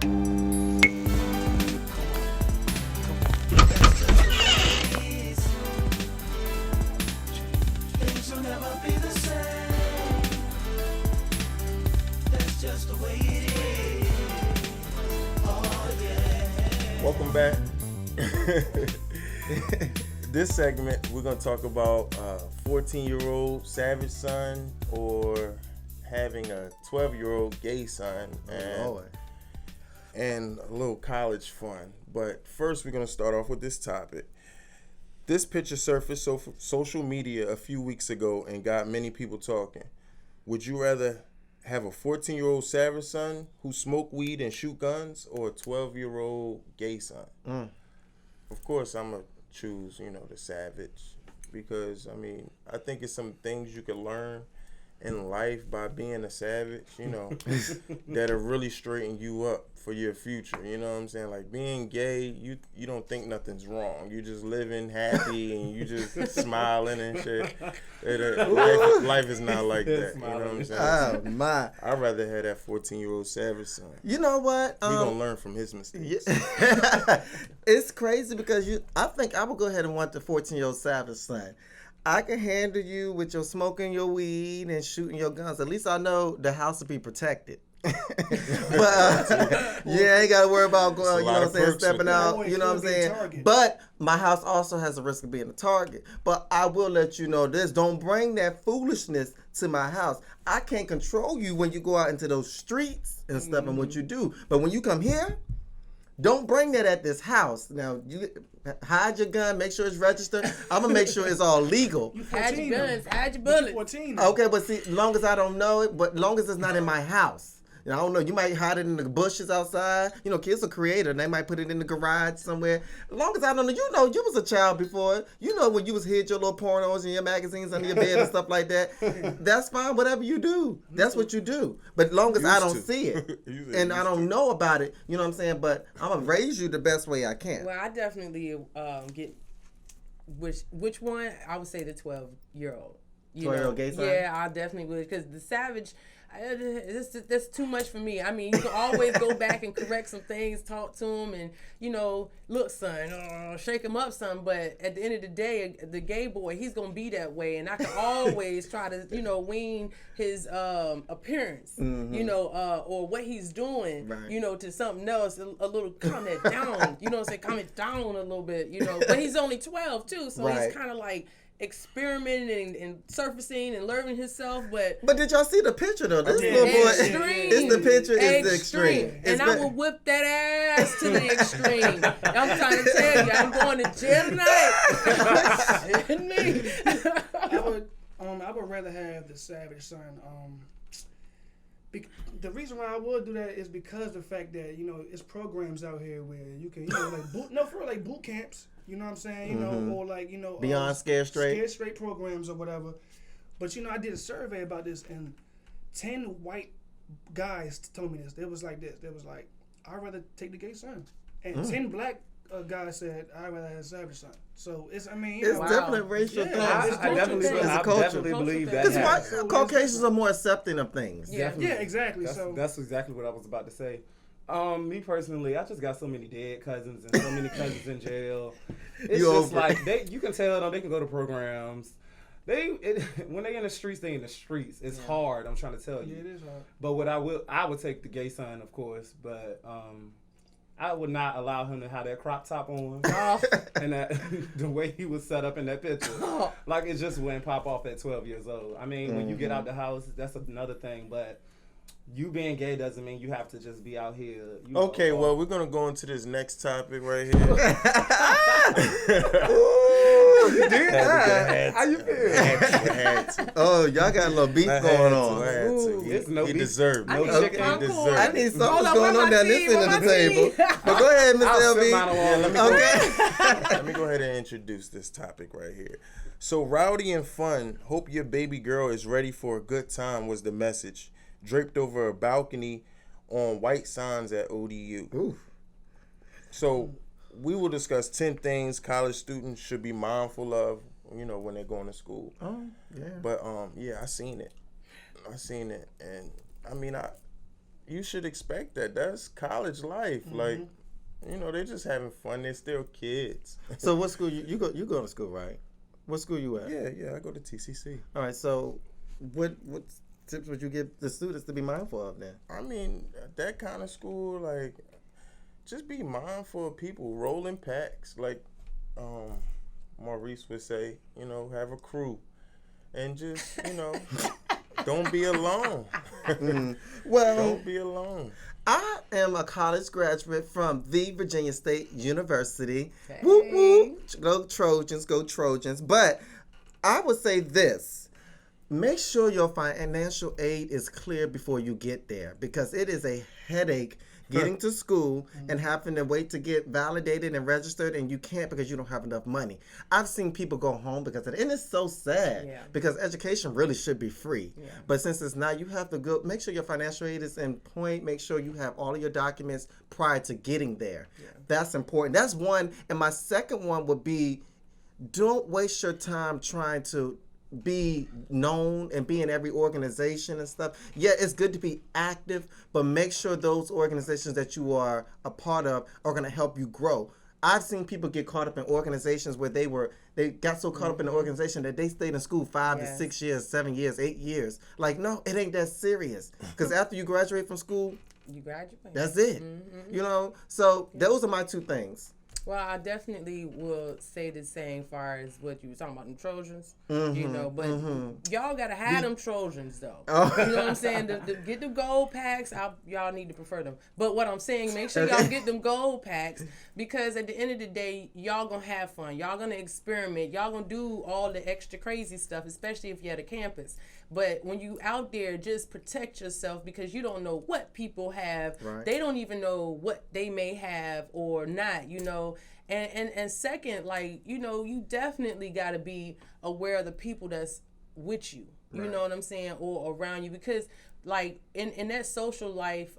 Things will never be the same. That's just the way it is. Oh yeah. Welcome back. This segment, we're going to talk about 14-year-old savage son or having a 12-year-old gay son and a little college fun. But first, we're going to start off with this topic. This picture surfaced on social media a few weeks ago and got many people talking. Would you rather have a 14-year-old savage son who smoke weed and shoot guns, or a 12-year-old gay son? Of course, I'm going to choose, the savage, because, I think it's some things you can learn in life by being a savage, that'll really straighten you up for your future. You know what I'm saying? Like, being gay, you don't think nothing's wrong. You just living happy and you just smiling and shit. Life is not like that. You know what I'm saying? Oh, my. I'd rather have that 14-year-old savage son. You know what? We're going to learn from his mistakes. It's crazy because I think I would go ahead and want the 14-year-old savage son. I can handle you with your smoking your weed and shooting your guns. At least I know the house will be protected. But I ain't got to worry about going, stepping out, you know what I'm saying? But my house also has a risk of being a target. But I will let you know this. Don't bring that foolishness to my house. I can't control you when you go out into those streets and stuff and what you do. But when you come here, don't bring that at this house. Now, you hide your gun, make sure it's registered. I'm going to make sure it's all legal. Hide your guns, hide your bullets. Okay, but see, long as I don't know it, but long as it's not in my house. I don't know. You might hide it in the bushes outside. Kids are creative. They might put it in the garage somewhere. As long as I don't know. You was a child before. When you was hid your little pornos and your magazines under your bed and stuff like that. That's fine. Whatever you do, that's what you do. But long as I don't see it and I don't know about it, you know what I'm saying? But I'm going to raise you the best way I can. Well, I definitely get which one? I would say the 12-year-old. 12-year-old gay son? Yeah, I definitely would. Because the savage... that's too much for me. You can always go back and correct some things, talk to him, and look, son, shake him up, son. But at the end of the day, the gay boy, he's gonna be that way, and I can always try to, wean his appearance, or what he's doing, right. To something else, a little calm it down, calm it down a little bit, But he's only 12 too, so right. He's kind of like experimenting and surfacing and learning himself, but did y'all see the picture though? This little boy, it's the picture is the extreme, and I will whip that ass to the extreme. I'm trying to tell you, I'm going to jail tonight. Me. I would rather have the savage son. The reason why I would do that is because the fact that it's programs out here where you can like boot camps. You know what I'm saying? Or like, Beyond Scared Straight. Scared Straight programs or whatever. But, I did a survey about this, and 10 white guys told me this. They was like this. They was like, I'd rather take the gay son. And 10 black guys said, I'd rather have a savage son. So, it's definitely racial thing. I definitely believe that. Because Caucasians are more accepting of things. Yeah, exactly. That's exactly what I was about to say. Me personally, I just got so many dead cousins and so many cousins in jail. It's just like you can tell them they can go to programs. When they in the streets, they in the streets. It's hard. I'm trying to tell you. Yeah, it is hard. But I would take the gay son, of course. But I would not allow him to have that crop top on and that the way he was set up in that picture. Like it just wouldn't pop off at 12 years old. When you get out the house, that's another thing. But you being gay doesn't mean you have to just be out here. Okay, well, we're going to go into this next topic right here. Ooh, you did that. How you feel? Oh, y'all got a little beef going on. He deserved. I need something going on down this end of the table. But go ahead, Mr. LB. Let me go ahead and introduce this topic right here. So, rowdy and fun. Hope your baby girl is ready for a good time was the message. Draped over a balcony on white signs at ODU. Oof. So we will discuss 10 things college students should be mindful of, when they're going to school. Oh, yeah. But I seen it. And you should expect that. That's college life. Like, you know, they're just having fun. They're still kids. So what school you go? You go to school, right? What school you at? Yeah, I go to TCC. All right. So what tips would you give the students to be mindful of then? I mean, that kind of school, like, just be mindful of people, rolling packs. Like, Maurice would say, you know, have a crew. And just, you know, don't be alone. Well, Don't be alone. I am a college graduate from the Virginia State University. Hey. Woo woo! Go Trojans, go Trojans. But I would say this. Make sure your financial aid is clear before you get there, because it is a headache getting to school and having to wait to get validated and registered, and you can't because you don't have enough money. I've seen people go home because of it, and it's so sad because education really should be free. But since it's not, you have to go make sure your financial aid is in point. Make sure you have all of your documents prior to getting there. That's important. That's one. And my second one would be, don't waste your time trying to be known and be in every organization and stuff. Yeah, it's good to be active, but make sure those organizations that you are a part of are going to help you grow. I've seen people get caught up in organizations where they got so caught up in the organization that they stayed in school 5 to 6 years, 7 years, 8 years. Like, no, it ain't that serious. Because after you graduate from school, You graduate. that's it. You know, so those are my two things. Well, I definitely will say the same far as what you were talking about, them Trojans. You know, but y'all gotta have them Trojans though. You know what I'm saying? Get the gold packs. Y'all need to prefer them. But what I'm saying, make sure y'all get them gold packs, because at the end of the day, y'all gonna have fun. Y'all gonna experiment. Y'all gonna do all the extra crazy stuff, especially if you're at a campus. But when you out there, just protect yourself, because you don't know what people have. Right. They don't even know what they may have or not, you know. And second, like, you know, you definitely got to be aware of the people that's with you. You know what I'm saying? Or around you, because like in that social life,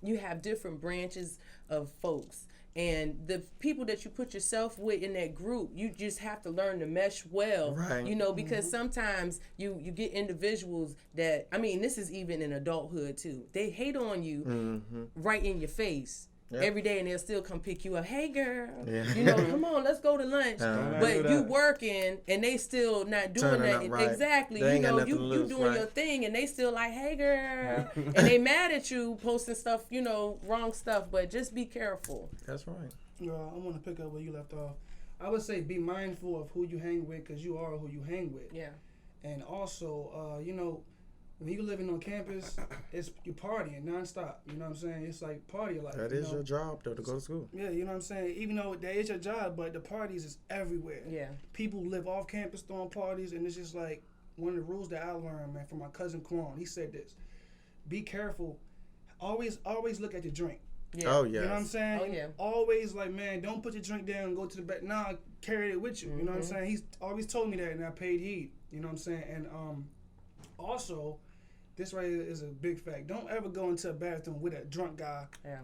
you have different branches of folks. And the people that you put yourself with in that group, you just have to learn to mesh well, you know, because sometimes you get individuals that, I mean, this is even in adulthood too. They hate on you right in your face. Every day, and they'll still come pick you up. Hey, girl, you know, come on, let's go to lunch. But you working, and they still not doing that. Exactly. You know, you doing your thing, and they still like, hey, girl. And they mad at you posting stuff, you know, wrong stuff. But just be careful. That's right. I want to pick up where you left off. I would say be mindful of who you hang with, because you are who you hang with. Yeah. And also, you know, when you living on campus, you partying nonstop. You know what I'm saying? It's like party life. That is your job, though, to go to school. Yeah, you know what I'm saying? Even though that is your job, but the parties is everywhere. Yeah. People live off campus throwing parties, and it's just like one of the rules that I learned, man, from my cousin Quan. He said this: be careful. Always look at your drink. Yeah. Oh, yeah. You know what I'm saying? Oh, yeah. Always, like, man, don't put your drink down and go to the back. Nah, carry it with you. You know what I'm saying? He's always told me that, and I paid heed. You know what I'm saying? And also, this right here is a big fact. Don't ever go into a bathroom with a drunk guy. Yeah.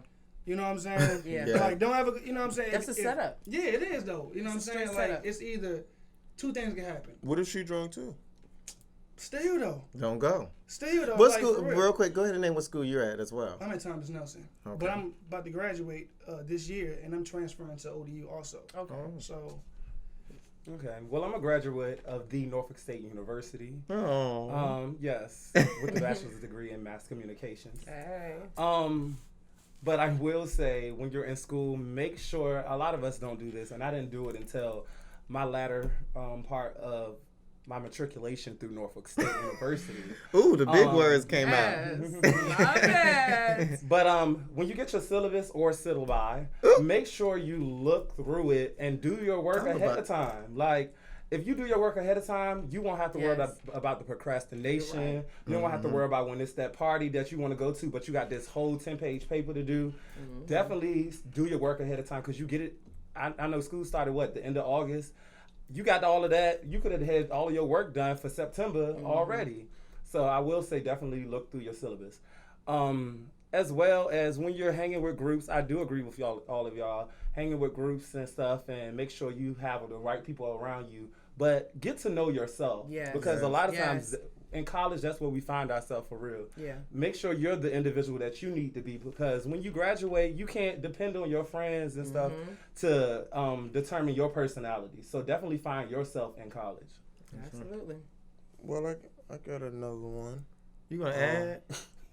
You know what I'm saying? Yeah. Like, don't ever, you know what I'm saying? That's a setup. Yeah, it is, though. You know what I'm It's a saying? straight Like, setup. it's either two things can happen. What if she drunk too? Still, though. Don't go. Still, though. What like, school? for Real quick, go ahead and name what school you're at as well. I'm at Thomas Nelson. Okay. But I'm about to graduate this year, and I'm transferring to ODU also. Okay. So, Okay. Well, I'm a graduate of the Norfolk State University. Oh. Yes, with a bachelor's degree in mass communications. Hey. But I will say, when you're in school, make sure, a lot of us don't do this, and I didn't do it until my latter part of my matriculation through Norfolk State University. Ooh, the big words came Yes. out. Love it. But when you get your syllabus or syllabi, make sure you look through it and do your work ahead of time. Like, if you do your work ahead of time, you won't have to worry about the procrastination. You won't have to worry about when it's that party that you want to go to, but you got this whole 10-page paper to do. Definitely do your work ahead of time, because you get it. I know school started, the end of August? You got all of that. You could have had all of your work done for September already. So I will say definitely look through your syllabus. As well as when you're hanging with groups, I do agree with all of y'all, hanging with groups and stuff, and make sure you have the right people around you. But get to know yourself. Yes. Because a lot of times in college, that's where we find ourselves for real. Yeah. Make sure you're the individual that you need to be, because when you graduate, you can't depend on your friends and stuff to determine your personality. So definitely find yourself in college. Absolutely. Well, I got another one. You gonna add?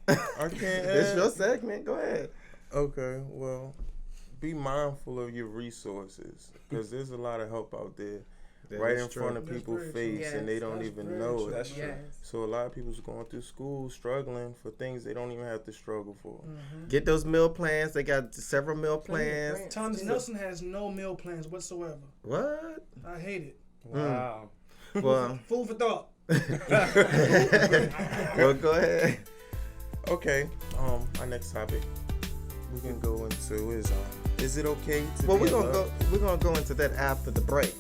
I can't add. It's your segment. Go ahead. Okay, well, be mindful of your resources, because there's a lot of help out there right in front of That's people's very face, true. and they don't That's even very know true. it. That's true. Yes. So a lot of people's going through school struggling for things they don't even have to struggle for. Get those meal plans. They got several meal plans. Plans. Thomas Nelson has no meal plans whatsoever. What? I hate it. Wow. Well, Food for thought. well, go ahead. Okay, our next topic we can go into is it okay to Well, be in love? we're gonna go into that after the break.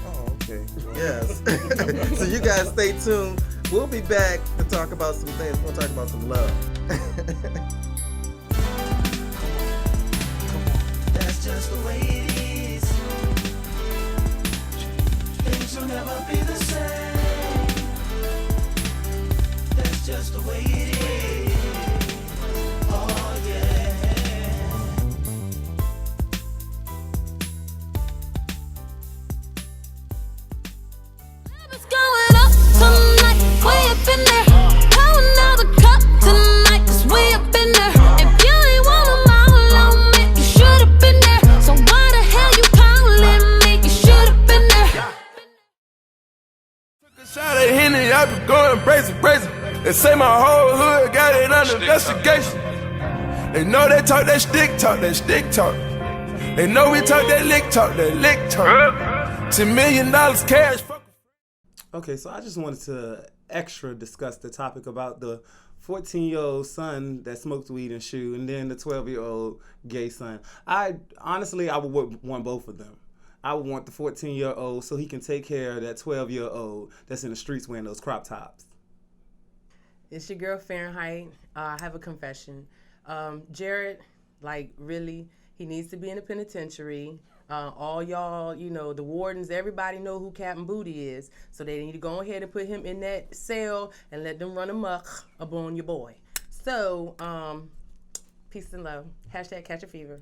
Oh, okay. Well, Yes. So you guys stay tuned. We'll be back to talk about some things. We'll talk about some love. That's just the way it is. Things will never be the same. That's just the way it is. Oh yeah. It's going up tonight, way up in there. Pour another cup tonight, 'cause we up in there. If you ain't wanna mile on me, you should've been there. So why the hell you calling me? You should've been there. Shot at Henny, I been going crazy. They say my whole hood got it under investigation. They know they talk that stick talk. They know we talk that lick talk. $10 million cash. Okay, so I just wanted to extra discuss the topic about the 14-year-old son that smokes weed and shoe, and then the 12-year-old gay son. I would want both of them. I would want the 14-year-old so he can take care of that 12-year-old that's in the streets wearing those crop tops. It's your girl Fahrenheit. I have a confession. Jared, like, really, he needs to be in the penitentiary. All y'all, the wardens, everybody know who Captain Booty is. So they need to go ahead and put him in that cell and let them run amok upon your boy. So, peace and love. #CatchAFever.